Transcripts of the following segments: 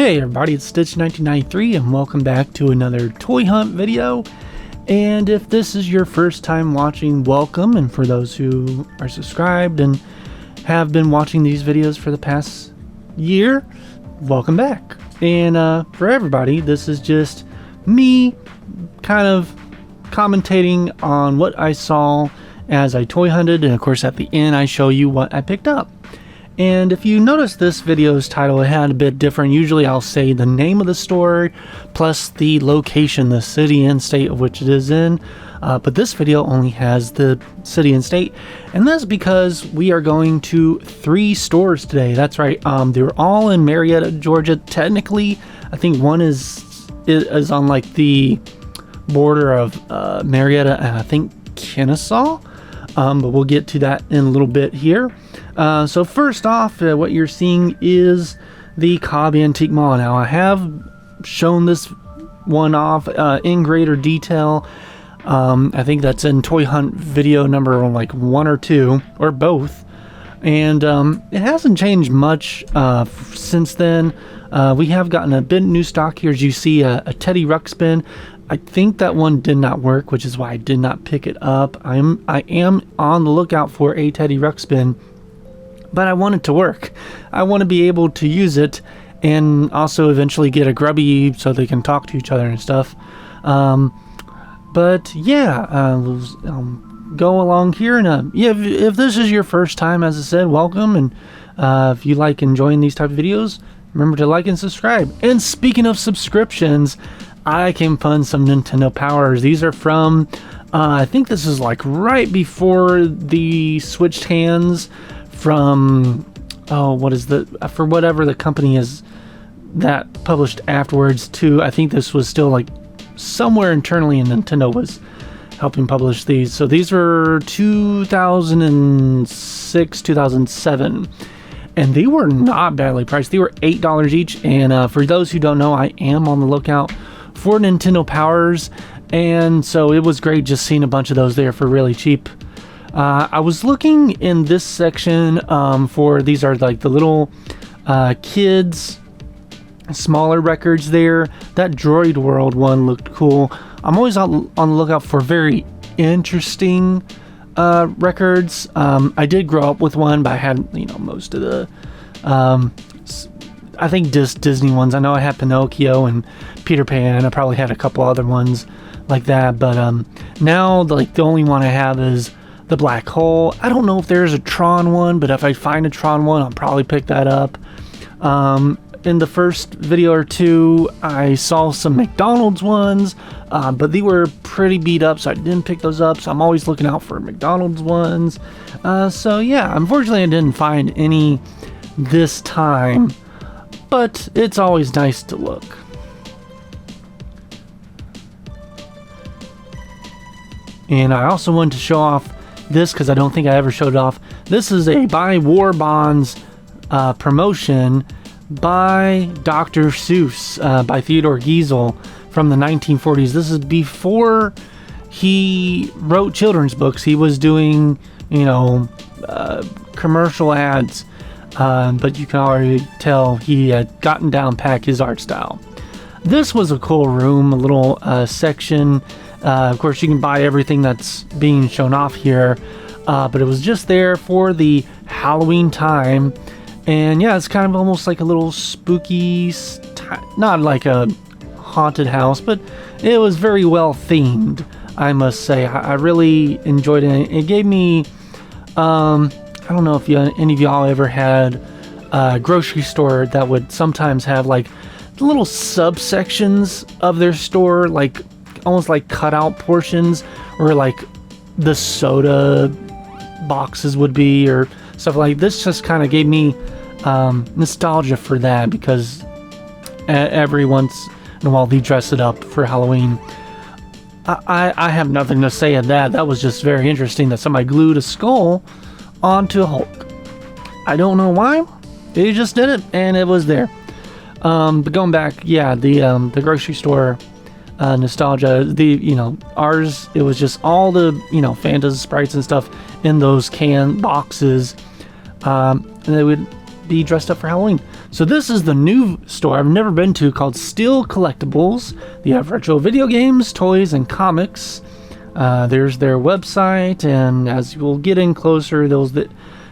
Hey everybody, it's Stitch1993 and welcome back to another toy hunt video. And if this is your first time watching, welcome, and for those who are subscribed and have been watching these videos for the past year, welcome back. And for everybody, this is just me kind of commentating on what I saw as I toy hunted, and of course at the end I show you what I picked up. And if you notice this video's title, it had a bit different. Usually I'll say the name of the store plus the location, the city and state of which it is in. But this video only has the city and state. And that's because we are going to 3 stores today. That's right. They're all in Marietta, Georgia. Technically, I think one is on like the border of Marietta and I think Kennesaw. But we'll get to that in a little bit here. So first off, what you're seeing is the Cobb Antique Mall. Now I have shown this one off in greater detail. I think that's in Toy Hunt video number like 1 or 2 or both. And it hasn't changed much since then. We have gotten a bit new stock here. As you see, a Teddy Ruxpin. I think that one did not work, which is why I did not pick it up. I am on the lookout for a Teddy Ruxpin, but I want it to work. I want to be able to use it and also eventually get a Grubby so they can talk to each other and stuff. But yeah, go along here. And yeah, if this is your first time, as I said, welcome. And if you like enjoying these type of videos, remember to like and subscribe. And speaking of subscriptions, I came upon some Nintendo Powers. These are from, I think this is like right before the switched hands from, what is for whatever the company is that published afterwards too. I think this was still like somewhere internally and Nintendo was helping publish these. So these were 2006, 2007. And they were not badly priced. They were $8 each. And for those who don't know, I am on the lookout for Nintendo Powers, and so it was great just seeing a bunch of those there for really cheap. I was looking in this section for, these are like the little kids smaller records there. That Droid World one looked cool. I'm always on the lookout for very interesting records. I did grow up with one, but I had most of the I think Disney ones. I know I had Pinocchio and Peter Pan. I probably had a couple other ones like that, but now the only one I have is the Black Hole. I don't know if there's a Tron one, but if I find a Tron one, I'll probably pick that up. In the first video or 2, I saw some McDonald's ones, but they were pretty beat up, so I didn't pick those up. So I'm always looking out for McDonald's ones. So yeah, unfortunately I didn't find any this time, but it's always nice to look. And I also wanted to show off this because I don't think I ever showed it off. This is a Buy War Bonds promotion by Dr. Seuss, by Theodore Geisel from the 1940s. This is before he wrote children's books. He was doing, commercial ads, but you can already tell he had gotten down pat his art style. This was a cool room, a little section. Of course, you can buy everything that's being shown off here, but it was just there for the Halloween time. And yeah, it's kind of almost like a little spooky, not like a haunted house, but it was very well themed, I must say. I really enjoyed it. It gave me, I don't know if any of y'all ever had a grocery store that would sometimes have like little subsections of their store, like almost like cutout portions where like the soda boxes would be or stuff like this. Just kind of gave me nostalgia for that, because every once in a while they dress it up for Halloween. I have nothing to say at that. That was just very interesting that somebody glued a skull onto a Hulk. I don't know why. They just did it and it was there. But going back, yeah, the grocery store nostalgia, ours, it was just all the Fantas, Sprites and stuff in those can boxes, and they would be dressed up for Halloween. So this is the new store I've never been to called Steel Collectables. They have retro video games, toys, and comics. There's their website, and as we'll get in closer, it'll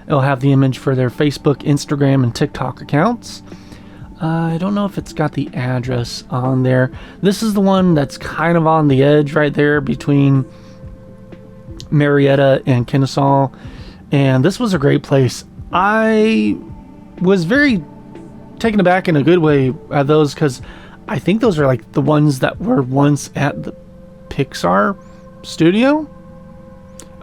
have the image for their Facebook, Instagram, and TikTok accounts. I don't know if it's got the address on there. This is the one that's kind of on the edge right there between Marietta and Kennesaw, and this was a great place. I was very taken aback in a good way at those, because I think those are like the ones that were once at the Pixar studio.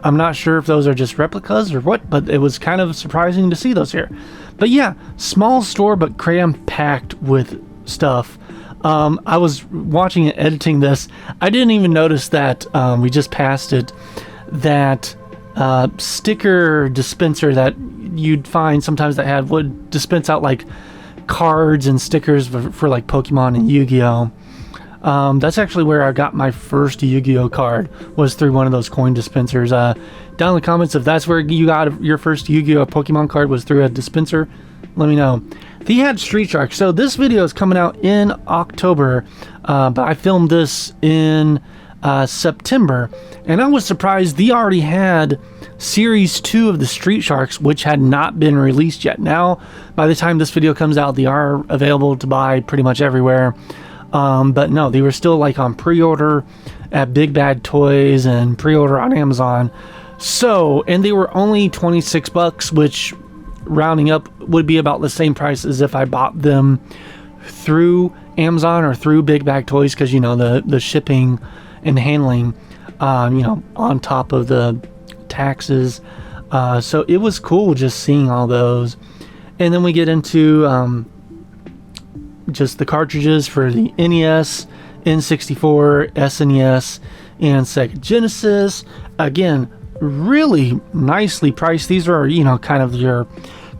I'm not sure if those are just replicas or what, but it was kind of surprising to see those here. But yeah, small store but cram-packed with stuff. I was watching and editing this. I didn't even notice that we just passed it. That sticker dispenser that you'd find sometimes that would dispense out like cards and stickers for like Pokemon and Yu-Gi-Oh! That's actually where I got my first Yu-Gi-Oh! Card, was through one of those coin dispensers. Down in the comments, if that's where you got your first Yu-Gi-Oh! Pokemon card, was through a dispenser, let me know. They had Street Sharks. So this video is coming out in October, but I filmed this in September, and I was surprised they already had Series 2 of the Street Sharks, which had not been released yet. Now, by the time this video comes out, they are available to buy pretty much everywhere. But no, they were still like on pre-order at Big Bad Toys and pre-order on Amazon. So, and they were only 26 bucks, which rounding up would be about the same price as if I bought them through Amazon or through Big Bad Toys, because you know the shipping and handling, on top of the taxes. So it was cool just seeing all those. And then we get into just the cartridges for the NES, N64, SNES, and Sega Genesis. Again, really nicely priced. These are, kind of your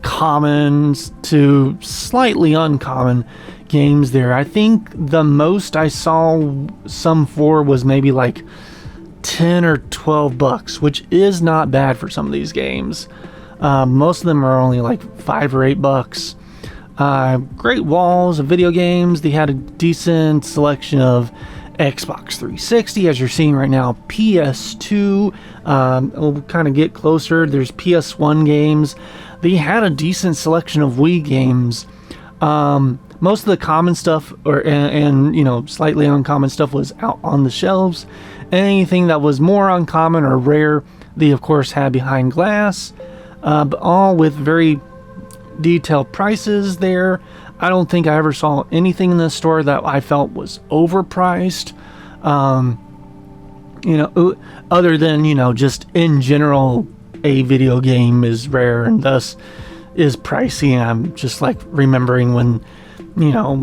common to slightly uncommon games there. I think the most I saw some for was maybe like 10 or 12 bucks, which is not bad for some of these games. Most of them are only like 5 or 8 bucks. Great walls of video games. They had a decent selection of Xbox 360, as you're seeing right now, PS2. We'll kind of get closer. There's PS1 games. They had a decent selection of Wii games. Most of the common stuff and slightly uncommon stuff was out on the shelves. Anything that was more uncommon or rare, they of course had behind glass, but all with very detailed prices there. I don't think I ever saw anything in the store that I felt was overpriced. Other than, just in general, a video game is rare and thus is pricey. And I'm just like remembering when,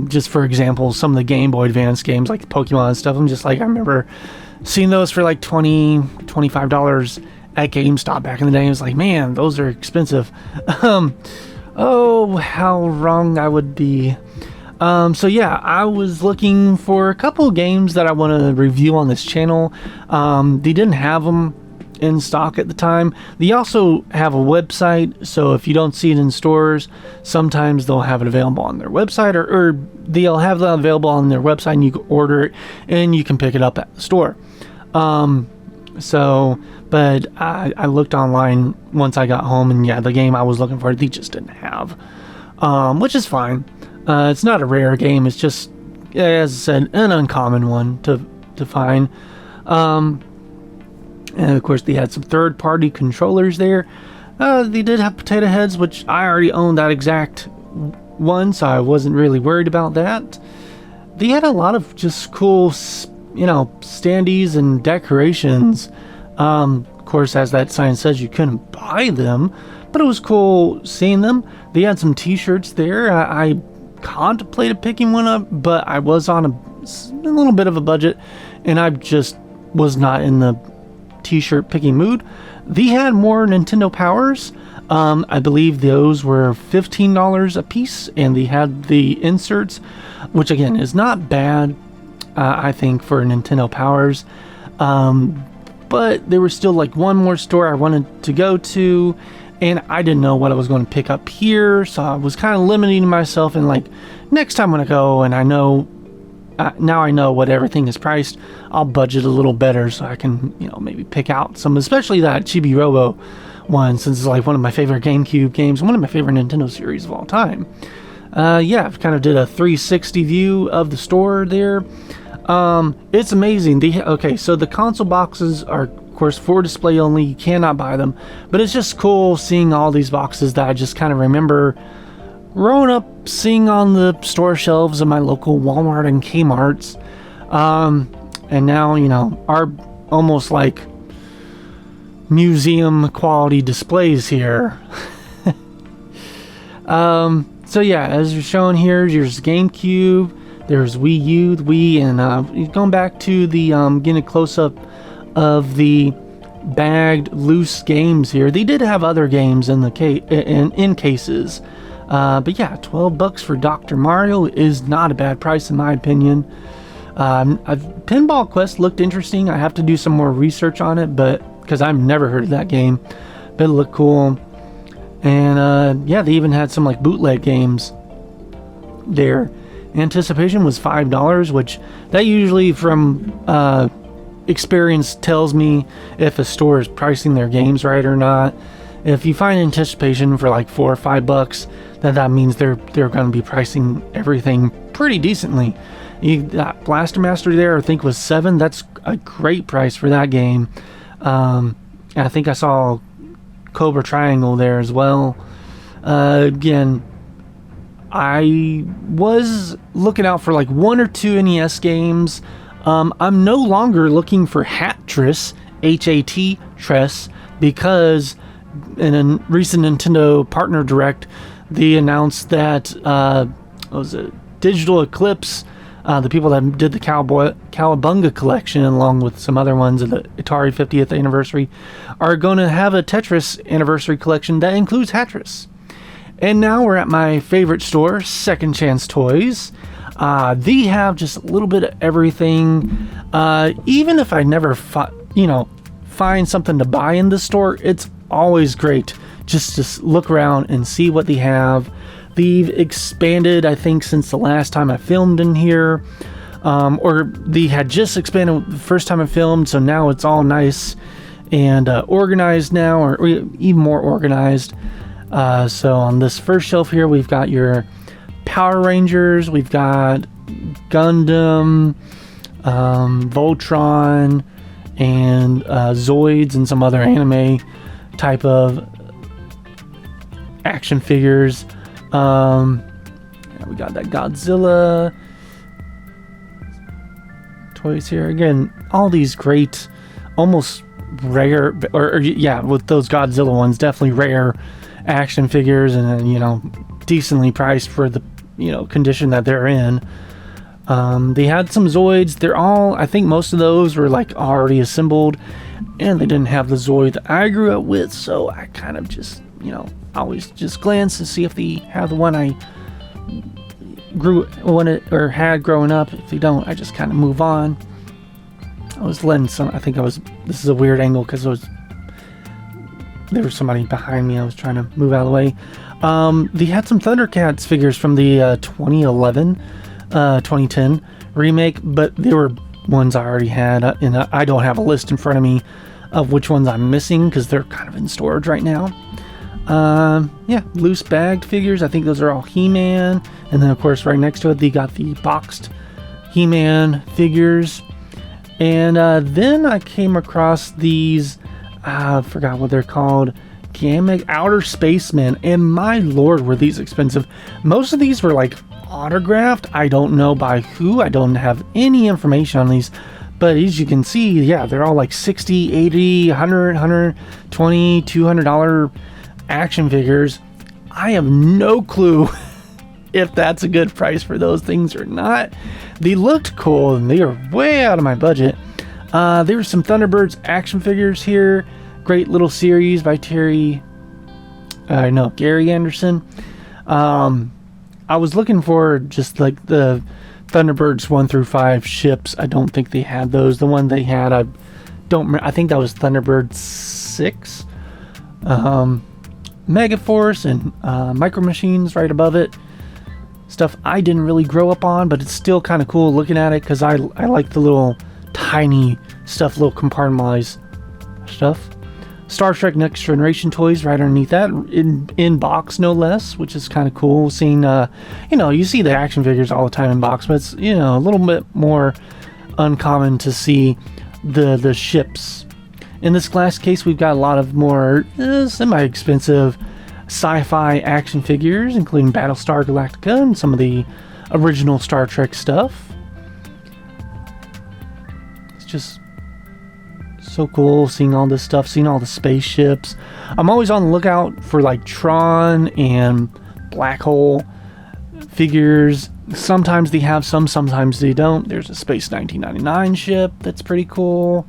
just for example, some of the Game Boy Advance games like Pokemon and stuff, I'm just like, I remember seeing those for like $20, $25 at GameStop back in the day. I was like, man, those are expensive. Oh, how wrong I would be. So yeah, I was looking for a couple of games that I want to review on this channel. They didn't have them in stock at the time. They also have a website, so if you don't see it in stores, sometimes they'll have it available on their website, or they'll have that available on their website and you can order it and you can pick it up at the store. But I looked online once I got home, and yeah, the game I was looking for, they just didn't have, which is fine. It's not a rare game. It's just, as I said, an uncommon one to find. And of course, they had some third-party controllers there. They did have Potato Heads, which I already owned that exact one, so I wasn't really worried about that. They had a lot of just cool, standees and decorations. Of course, as that sign says, you couldn't buy them, but it was cool seeing them. They had some t-shirts there. I contemplated picking one up, but I was on a little bit of a budget, and I just was not in the t-shirt picking mood. They had more Nintendo Powers. I believe those were $15 a piece, and they had the inserts, which again is not bad, I think, for Nintendo Powers. But there was still like one more store I wanted to go to, and I didn't know what I was going to pick up here, so I was kind of limiting myself, and like, next time when I go and I know, now I know what everything is priced, I'll budget a little better so I can, you know, maybe pick out some, especially that Chibi Robo one, since it's like one of my favorite GameCube games, one of my favorite Nintendo series of all time. Yeah, I've kind of did a 360 view of the store there. It's amazing. Okay, so the console boxes are, of course, for display only. You cannot buy them, but it's just cool seeing all these boxes that I just kind of remember growing up seeing on the store shelves of my local Walmart and Kmart's. And now, you know, are almost like museum quality displays here. So yeah, as you're shown here, there's GameCube, there's Wii U, Wii, and going back to the getting a close-up of the bagged loose games here. They did have other games in the in cases, but yeah, $12 for Dr. Mario is not a bad price in my opinion. Pinball Quest looked interesting. I have to do some more research on it, but because I've never heard of that game, but it looked cool. And yeah, they even had some like bootleg games there. Anticipation was $5, which that usually from experience tells me if a store is pricing their games right or not. If you find Anticipation for like $4 or $5, then that means they're going to be pricing everything pretty decently. You got Blaster Master there, I think was $7. That's a great price for that game. I think I saw Cobra Triangle there as well. Again, I was looking out for like 1 or 2 NES games. I'm no longer looking for Hattress, H-A-T-Tress, because in a recent Nintendo Partner Direct, they announced that what was it, Digital Eclipse, the people that did the Cowabunga collection, along with some other ones of the Atari 50th anniversary, are going to have a Tetris anniversary collection that includes Hattress. And now we're at my favorite store, Second Chance Toys. They have just a little bit of everything. Even if I never find something to buy in the store, it's always great just to look around and see what they have. They've expanded, I think, since the last time I filmed in here. Or they had just expanded the first time I filmed, so now it's all nice and organized now, or even more organized. So on this first shelf here, we've got your Power Rangers, we've got Gundam, Voltron, and Zoids, and some other anime type of action figures. We got that Godzilla toys here. Again, all these great, almost rare, or yeah, with those Godzilla ones, definitely rare action figures, and you know, decently priced for the, you know, condition that they're in. They had some Zoids. They're all, I think most of those were like already assembled, and they didn't have the Zoid that I grew up with, so I kind of just, you know, always just glance to see if they have the one I had growing up. If they don't, I just kind of move on. I was letting this is a weird angle because there was somebody behind me. I was trying to move out of the way. They had some Thundercats figures from the 2010 remake, but they were ones I already had, and I don't have a list in front of me of which ones I'm missing because they're kind of in storage right now. Yeah, loose bagged figures. I think those are all He-Man, and then of course right next to it they got the boxed He-Man figures. And then I came across these, I forgot what they're called, Gamma Outer Spacemen, and my lord, were these expensive. Most of these were like autographed. I don't know by who. I don't have any information on these, but as you can see, yeah, they're all like $60, $80, $100, $120, $200 action figures. I have no clue if that's a good price for those things or not. They looked cool, and they are way out of my budget. There were some Thunderbirds action figures here. Great little series by Gary Anderson. I was looking for just like the Thunderbirds 1 through 5 ships. I don't think they had those. The one they had, I think that was Thunderbird 6. Megaforce and Micro Machines right above it. Stuff I didn't really grow up on, but it's still kind of cool looking at it because I like the little tiny stuff, little compartmentalized stuff. Star Trek Next Generation toys right underneath that, in box no less, which is kind of cool. Seeing, you see the action figures all the time in box, but it's, a little bit more uncommon to see the ships. In this glass case, we've got a lot of more semi-expensive sci-fi action figures, including Battlestar Galactica and some of the original Star Trek stuff. It's just so cool seeing all this stuff, seeing all the spaceships. I'm always on the lookout for like Tron and Black Hole figures. Sometimes they have some, sometimes they don't. There's a Space 1999 ship that's pretty cool.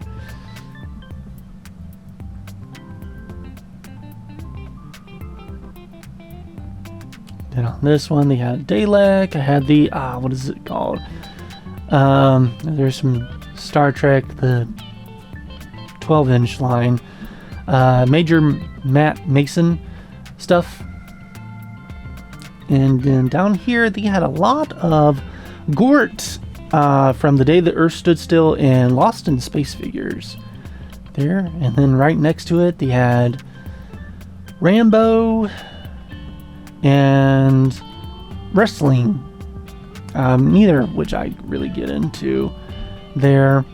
Then on this one they had Dalek. I had the what is it called? There's some Star Trek, the 12-inch line, Major Matt Mason stuff. And then down here they had a lot of Gort from The Day the Earth Stood Still and Lost in Space figures there. And then right next to it they had Rambo and wrestling, neither of which I really get into there.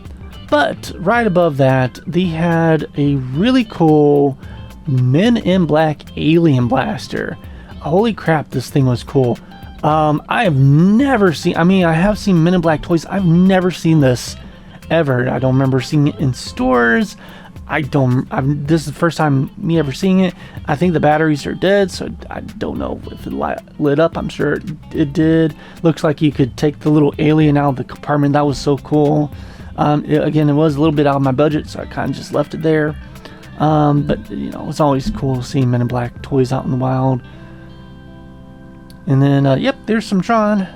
But right above that, they had a really cool Men in Black alien blaster. Holy crap, this thing was cool. I have never seen, I have seen Men in Black toys. I've never seen this ever. I don't remember seeing it in stores. This is the first time me ever seeing it. I think the batteries are dead, so I don't know if it lit up. I'm sure it did. Looks like you could take the little alien out of the compartment. That was so cool. Again, it was a little bit out of my budget, so I kind of just left it there. But it's always cool seeing Men in Black toys out in the wild. And then, yep, there's some Tron.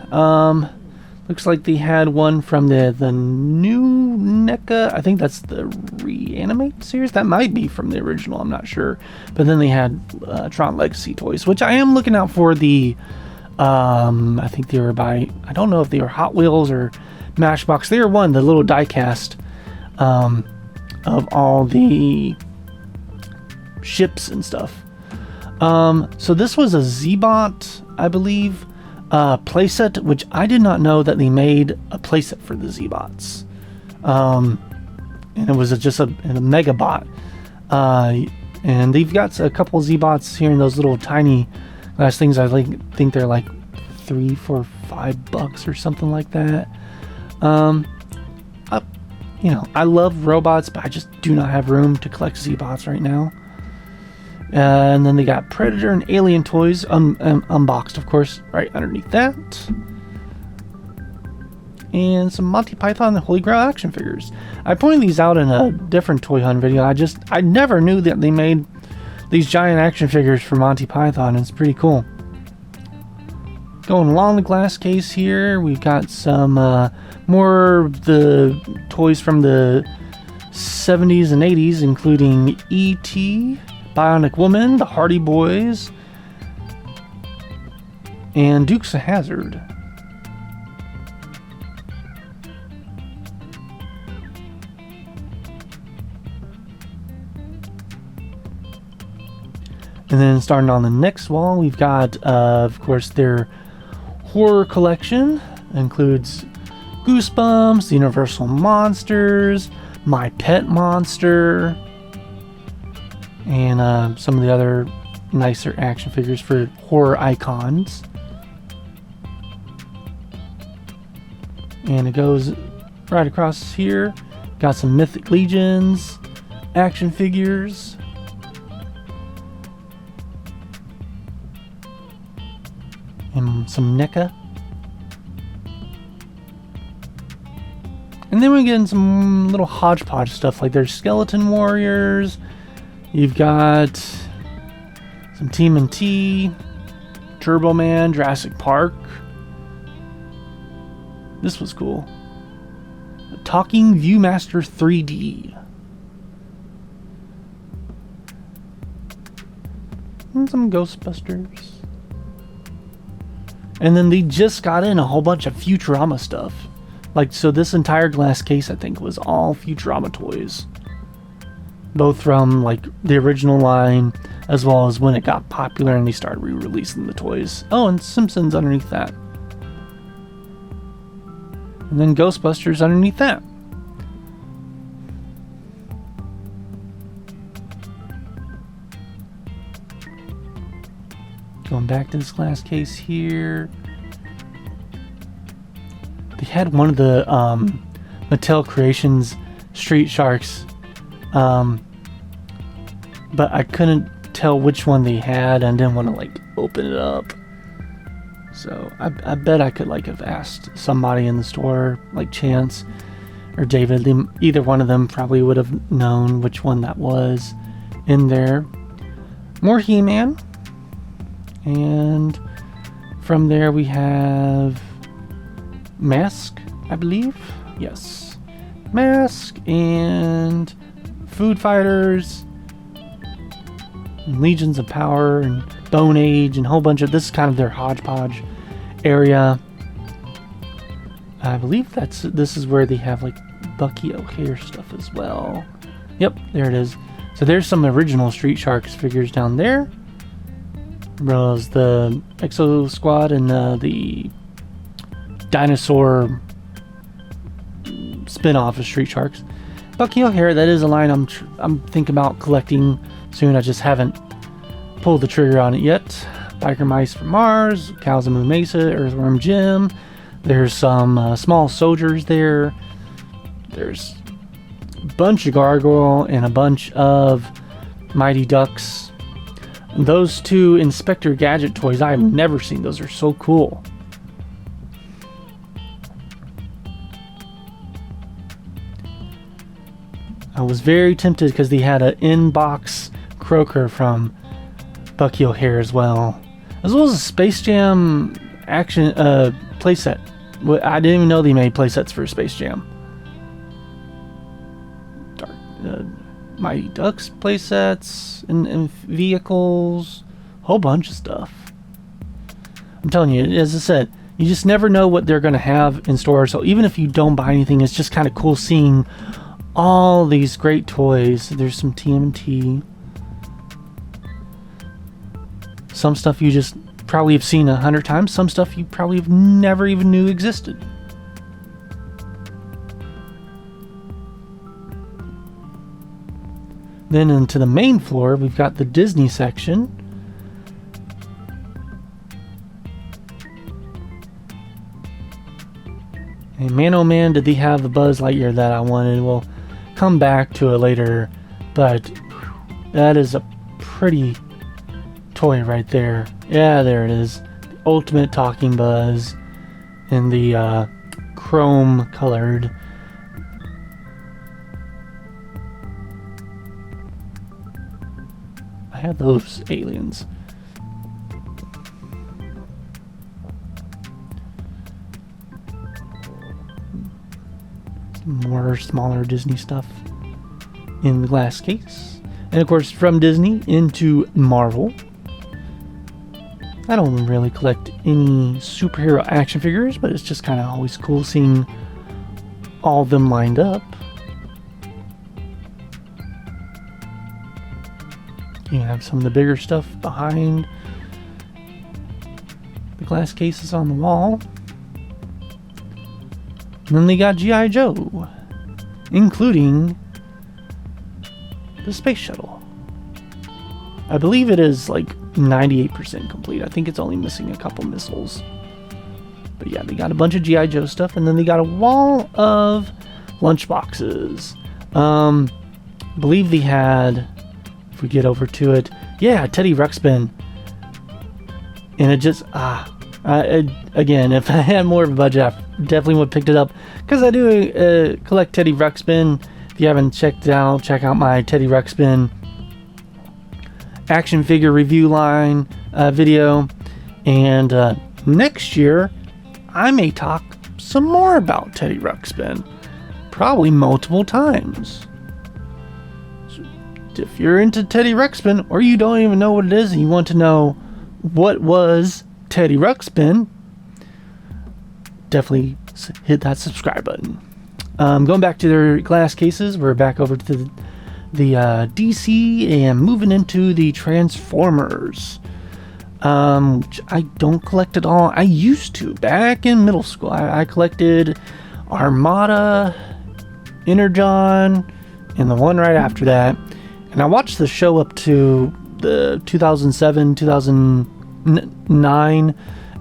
Looks like they had one from the new NECA. I think that's the Reanimate series. That might be from the original. I'm not sure. But then they had Tron Legacy toys, which I am looking out for. The I think they were by, I don't know if they were Hot Wheels or Matchbox. They were one, the little die-cast of all the ships and stuff. So this was a Z-Bot, I believe, playset, which I did not know that they made a playset for the Z-Bots. And it was just a Megabot. And they've got a couple Z-Bots here in those little tiny glass things. I think they're like $3, $4, $5 or something like that. I love robots, but I just do not have room to collect Z-Bots right now. And then they got Predator and Alien toys unboxed, of course, right underneath that. And some Monty Python and Holy Grail action figures. I pointed these out in a different Toy Hunt video. I never knew that they made these giant action figures for Monty Python. It's pretty cool. Going along the glass case here, we've got some more of the toys from the 70s and 80s, including E.T., Bionic Woman, the Hardy Boys, and Dukes of Hazzard. And then starting on the next wall, we've got, of course, their horror collection. It includes Goosebumps, the Universal Monsters, My Pet Monster, and some of the other nicer action figures for horror icons. And it goes right across here. Got some Mythic Legions action figures. And some NECA. And then we get in some little hodgepodge stuff, like there's Skeleton Warriors. You've got some TMNT, Turbo Man, Jurassic Park. This was cool. The Talking Viewmaster 3D. And some Ghostbusters. And then they just got in a whole bunch of Futurama stuff. Like, so this entire glass case, I think, was all Futurama toys. Both from, like, the original line, as well as when it got popular and they started re-releasing the toys. Oh, and Simpsons underneath that. And then Ghostbusters underneath that. Going back to this glass case here. They had one of the Mattel Creations Street Sharks. But I couldn't tell which one they had and didn't want to like open it up. So I bet I could like have asked somebody in the store, like Chance or David. Either one of them probably would have known which one that was in there. More He-Man. And from there we have Mask, I believe. Yes. Mask and Food Fighters. And Legions of Power and Bone Age and a whole bunch of... This is kind of their hodgepodge area. I believe this is where they have like Bucky O'Hare stuff as well. Yep, there it is. So there's some original Street Sharks figures down there. Was the Exo Squad and the dinosaur spin-off of Street Sharks. Bucky O'Hare, that is a line I'm thinking about collecting soon. I just haven't pulled the trigger on it yet. Biker Mice from Mars, Kazamu Mesa, Earthworm Jim. There's some small soldiers there. There's a bunch of Gargoyle and a bunch of Mighty Ducks. And those two Inspector Gadget toys, I've never seen. Those are so cool. I was very tempted because they had an in-box Croaker from Bucky O'Hare as well as a Space Jam action playset. I didn't even know they made playsets for Space Jam. Mighty Ducks playsets and vehicles, whole bunch of stuff. I'm telling you, as I said, you just never know what they're going to have in store. So even if you don't buy anything, it's just kind of cool seeing all these great toys. There's some TMNT. Some stuff you just probably have seen 100 times. Some stuff you probably have never even knew existed. Then into the main floor, we've got the Disney section. And man, oh man, did they have the Buzz Lightyear that I wanted. We'll come back to it later, but that is a pretty toy right there. Yeah, there it is. The ultimate talking Buzz in the chrome colored. I had those aliens. More smaller Disney stuff in the glass case. And of course, from Disney into Marvel. I don't really collect any superhero action figures, but it's just kind of always cool seeing all of them lined up. You have some of the bigger stuff behind the glass cases on the wall. And then they got G.I. Joe, including the space shuttle. I believe it is like 98% complete. I think it's only missing a couple missiles. But yeah, they got a bunch of G.I. Joe stuff, and then they got a wall of lunchboxes. I believe they had... If we get over to it, yeah, Teddy Ruxpin, and it just again, if I had more of a budget, I definitely would have picked it up because I do collect Teddy Ruxpin. If you haven't checked it out, check out my Teddy Ruxpin action figure review line video, and next year I may talk some more about Teddy Ruxpin, probably multiple times. if you're into Teddy Ruxpin, or you don't even know what it is and you want to know what was Teddy Ruxpin, definitely hit that subscribe button. Going back to their glass cases, we're back over to the DC and moving into the Transformers, which I don't collect at all. I used to back in middle school. I collected Armada, Energon, and the one right after that. And I watched the show up to the 2007-2009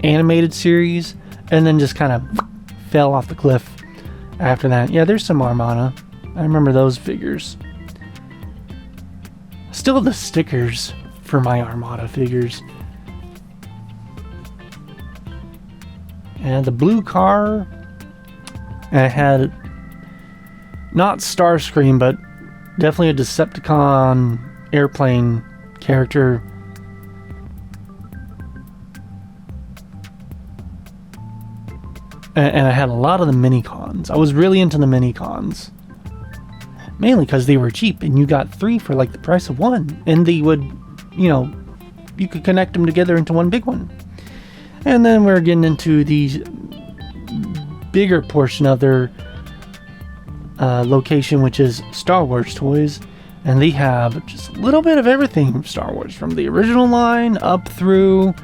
animated series, and then just kind of fell off the cliff after that. Yeah, there's some Armada. I remember those figures. Still have the stickers for my Armada figures. And the blue car, and it had not Starscream, but definitely a Decepticon airplane character. And I had a lot of the mini-cons. I was really into the mini-cons. Mainly because they were cheap, and you got 3 for like the price of 1. And they would, you know, you could connect them together into one big one. And then we're getting into the bigger portion of their location, which is Star Wars toys. And they have just a little bit of everything from Star Wars, from the original line up through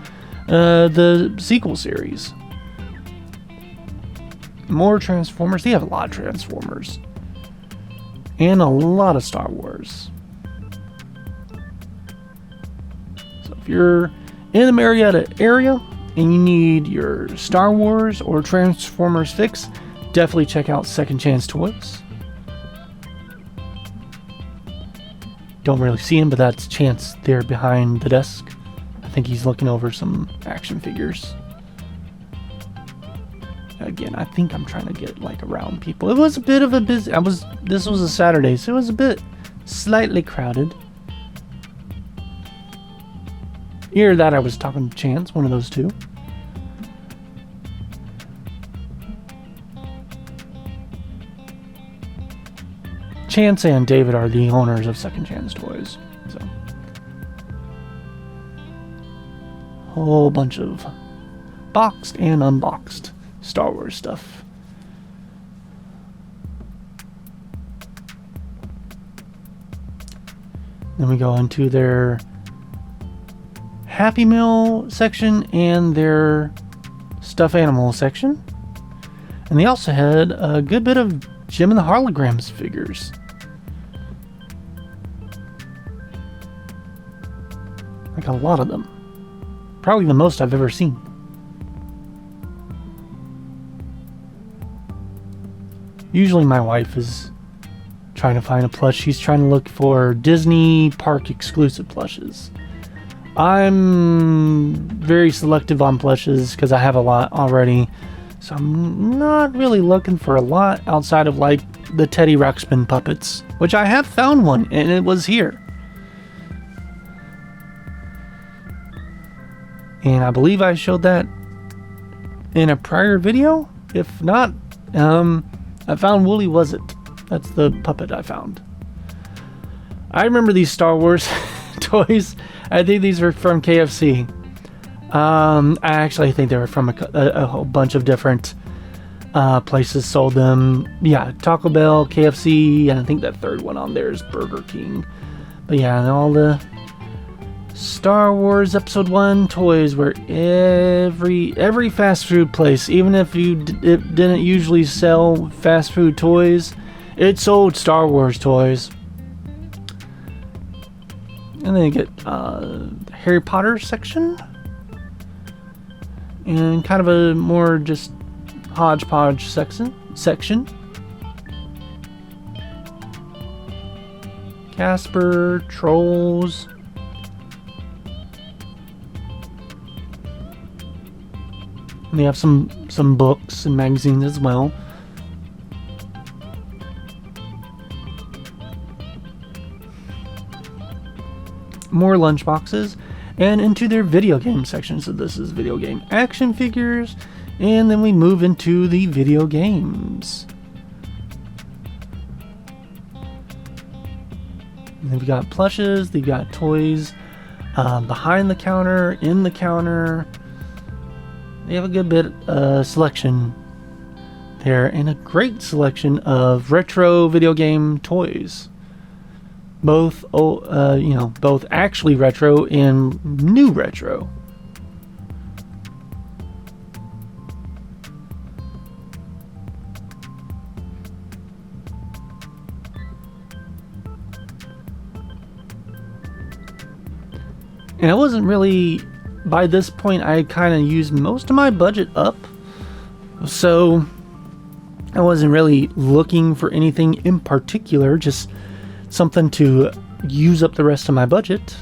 the sequel series. More Transformers. They have a lot of Transformers. And a lot of Star Wars. So if you're in the Marietta area and you need your Star Wars or Transformers fix, definitely check out Second Chance Toys. Don't really see him, but that's Chance there behind the desk. I think he's looking over some action figures. Again, I think I'm trying to get like around people. It was a bit of a busy. This was a Saturday, so it was a bit slightly crowded. Either that, I was talking to Chance, one of those two. Chance and David are the owners of Second Chance Toys. So, whole bunch of boxed and unboxed Star Wars stuff. Then we go into their Happy Meal section and their stuffed animal section. And they also had a good bit of Jim and the Holograms figures. Like a lot of them. Probably the most I've ever seen. Usually my wife is trying to find a plush. She's trying to look for Disney park exclusive plushes. I'm very selective on plushes because I have a lot already. So I'm not really looking for a lot outside of like the Teddy Ruxpin puppets, which I have found one and it was here. And I believe I showed that in a prior video. If not, I found Wooly Was It. That's the puppet I found. I remember these Star Wars toys. I think these were from KFC. I think they were from a whole bunch of different places sold them. Yeah, Taco Bell, KFC, and I think that third one on there is Burger King. But yeah, and all the Star Wars Episode 1 toys were every fast food place. Even if it didn't usually sell fast food toys, it sold Star Wars toys. And then you get Harry Potter section. And kind of a more just hodgepodge section. Casper, Trolls. And they have some books and magazines as well. More lunchboxes. And into their video game section. So this is video game action figures. And then we move into the video games. They've got plushes, they've got toys behind the counter, in the counter. They have a good bit selection there, and a great selection of retro video game toys. Both, both actually retro and new retro. And I wasn't really, by this point, I kind of used most of my budget up. So I wasn't really looking for anything in particular, just something to use up the rest of my budget.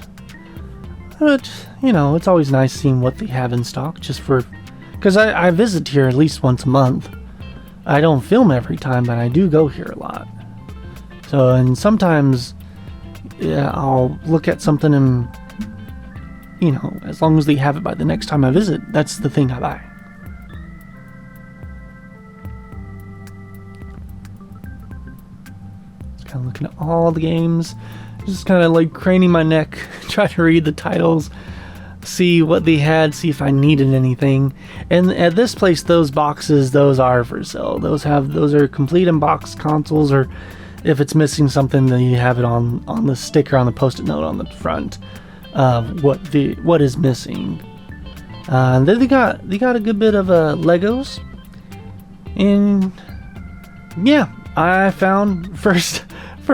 But, it's always nice seeing what they have in stock, because I visit here at least once a month. I don't film every time, but I do go here a lot. So, and sometimes I'll look at something and, as long as they have it by the next time I visit, that's the thing I buy. Just kind of looking at all the games, just kind of like craning my neck, try to read the titles, see what they had, see if I needed anything. And at this place, those boxes, those are for sale. Those are complete in-box consoles, or if it's missing something, then you have it on the sticker, on the post-it note on the front. What is missing. Then they got a good bit of Legos, and yeah, I found first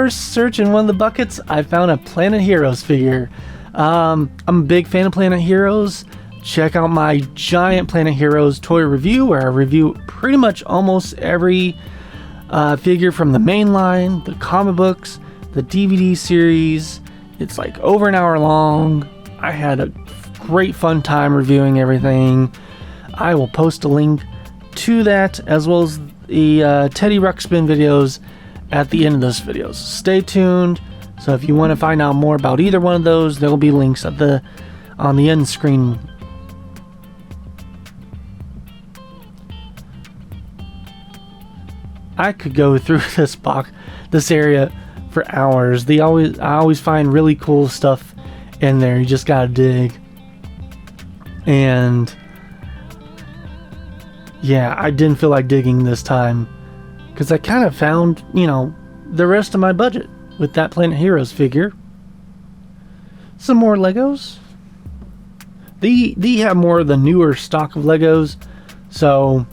search in one of the buckets. I found a Planet Heroes figure. I'm a big fan of Planet Heroes. Check out my giant Planet Heroes toy review, where I review pretty much almost every figure from the main line, the comic books, the DVD series. It's like over an hour long. I had a great fun time reviewing everything. I will post a link to that, as well as the Teddy Ruxpin videos at the end of those videos. Stay tuned. So if you want to find out more about either one of those, there will be links on the end screen. I could go through this area for hours. I always find really cool stuff in there. You just gotta dig. And yeah, I didn't feel like digging this time, because I kind of found, the rest of my budget with that Planet Heroes figure. Some more Legos. They have more of the newer stock of Legos, so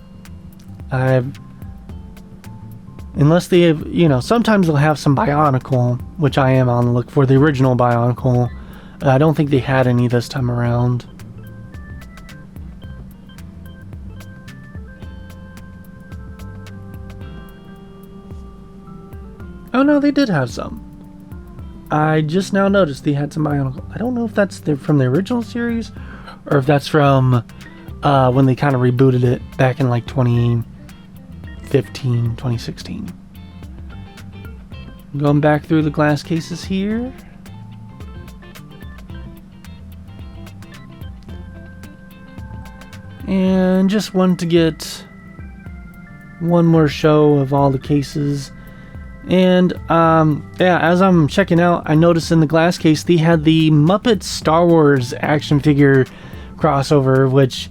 unless they have, sometimes they'll have some Bionicle, which I am on the look for, the original Bionicle. I don't think they had any this time around. Oh no, they did have some. I just now noticed they had some Bionicle. I don't know if that's from the original series, or if that's from when they kind of rebooted it back in like 2015, 2016. Going back through the glass cases here. And just wanted to get one more show of all the cases. And as I'm checking out, I noticed in the glass case they had the Muppets Star Wars action figure crossover, which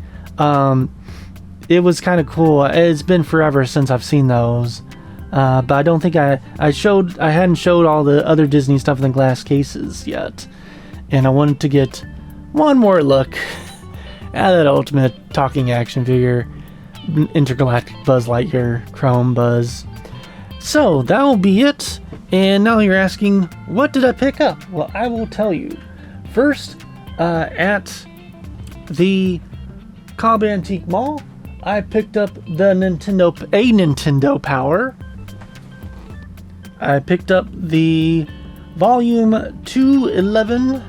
it was kind of cool. It's been forever since I've seen those, but I don't think I hadn't showed all the other Disney stuff in the glass cases yet, and I wanted to get one more look at that ultimate talking action figure, Intergalactic Buzz Lightyear Chrome Buzz. So that will be it. And now you're asking, what did I pick up? Well, I will tell you. First, at the Cobb Antique Mall, I picked up the Nintendo Power. I picked up the Volume 211,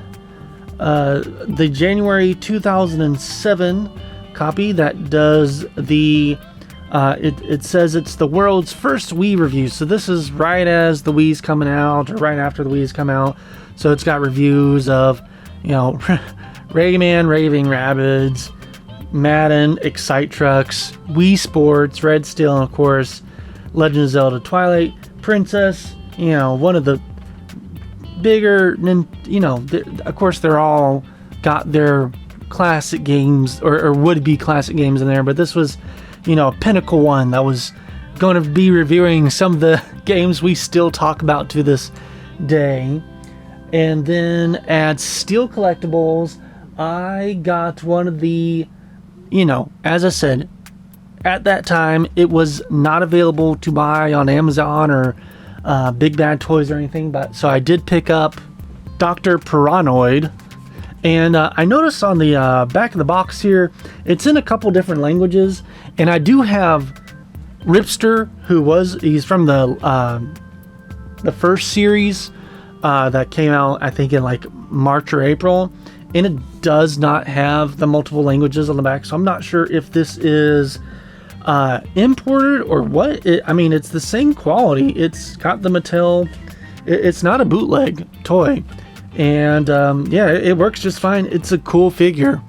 the January 2007 copy that does the it says it's the world's first Wii review. So this is right as the Wii's coming out, or right after the Wii's come out. So it's got reviews of, Rayman, Raving Rabbids, Madden, Excite Trucks, Wii Sports, Red Steel, and of course, Legend of Zelda Twilight Princess. One of the bigger, you know, of course they're all got their classic games or would-be classic games in there, but this was, you know, a pinnacle one that was going to be reviewing some of the games we still talk about to this day. And then at Steel Collectables, I got one of the, you know, as I said, at that time it was not available to buy on Amazon or Big Bad Toys or anything, but so I did pick up Dr. Paranoid. And I noticed on the back of the box here, it's in a couple different languages. And I do have Ripster, he's from the first series that came out, I think, in like March or April. And it does not have the multiple languages on the back. So I'm not sure if this is imported or what. I mean, it's the same quality. It's got the Mattel. It's not a bootleg toy. And yeah, it works just fine. It's a cool figure.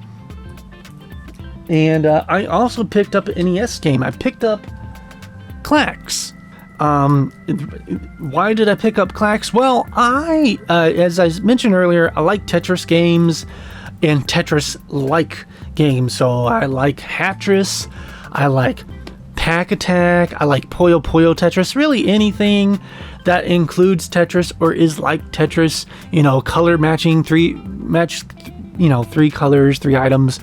And I also picked up an NES game. I picked up Clax. Why did I pick up Clax? Well, as I mentioned earlier, I like Tetris games and Tetris-like games. So I like Hatris. I like Pack Attack. I like Puyo Puyo Tetris. Really anything that includes Tetris or is like Tetris, you know, color matching, three colors, 3 items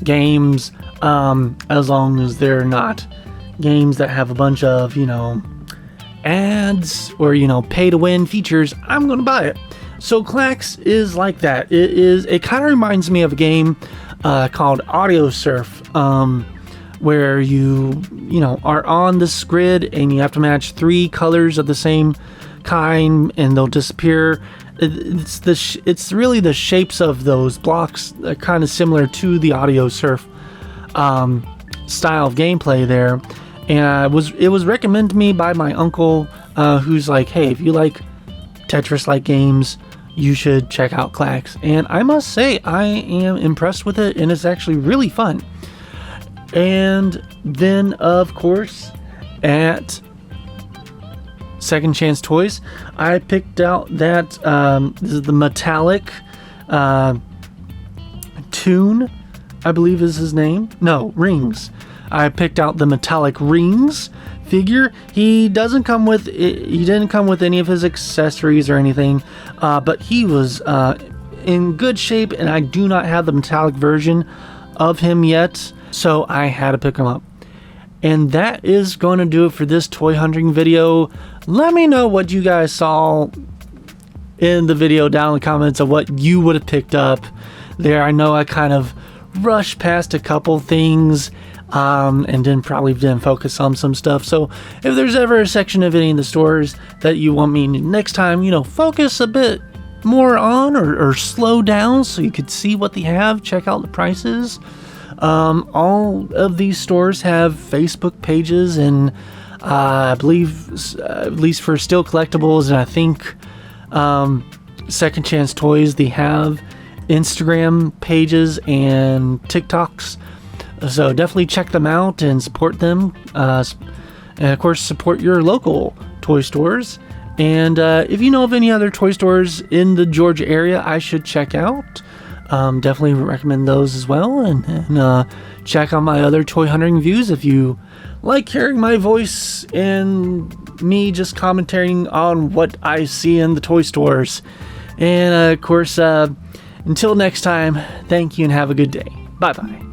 games, as long as they're not games that have a bunch of, you know, ads or, you know, pay to win features, I'm gonna buy it. So Clax is like that. It kind of reminds me of a game called Audio Surf, where you know, are on this grid and you have to match 3 colors of the same kind and they'll disappear. It's really the shapes of those blocks that are kind of similar to the Audio Surf style of gameplay there. And it was recommended to me by my uncle, who's like, hey, if you like Tetris-like games, you should check out Clax. And I must say, I am impressed with it, and it's actually really fun. And then, of course, at Second Chance Toys, I picked out that this is the metallic Toon, I believe is his name. No, Rings. I picked out the metallic Rings figure. He didn't come with any of his accessories or anything, but he was in good shape, and I do not have the metallic version of him yet, so I had to pick him up. And that is going to do it for this toy hunting video. Let me know what you guys saw in the video down in the comments of what you would have picked up there. I know I kind of rushed past a couple things and didn't focus on some stuff. So if there's ever a section of any of the stores that you want me next time, you know, focus a bit more on or slow down so you could see what they have, check out the prices. All of these stores have Facebook pages, and I believe, at least for Steel Collectables, and I think Second Chance Toys, they have Instagram pages and TikToks. So definitely check them out and support them. And of course, support your local toy stores. And if you know of any other toy stores in the Georgia area I should check out, definitely recommend those as well. And check out my other toy hunting reviews if you like hearing my voice and me just commentating on what I see in the toy stores. And of course, until next time, thank you and have a good day. Bye-bye.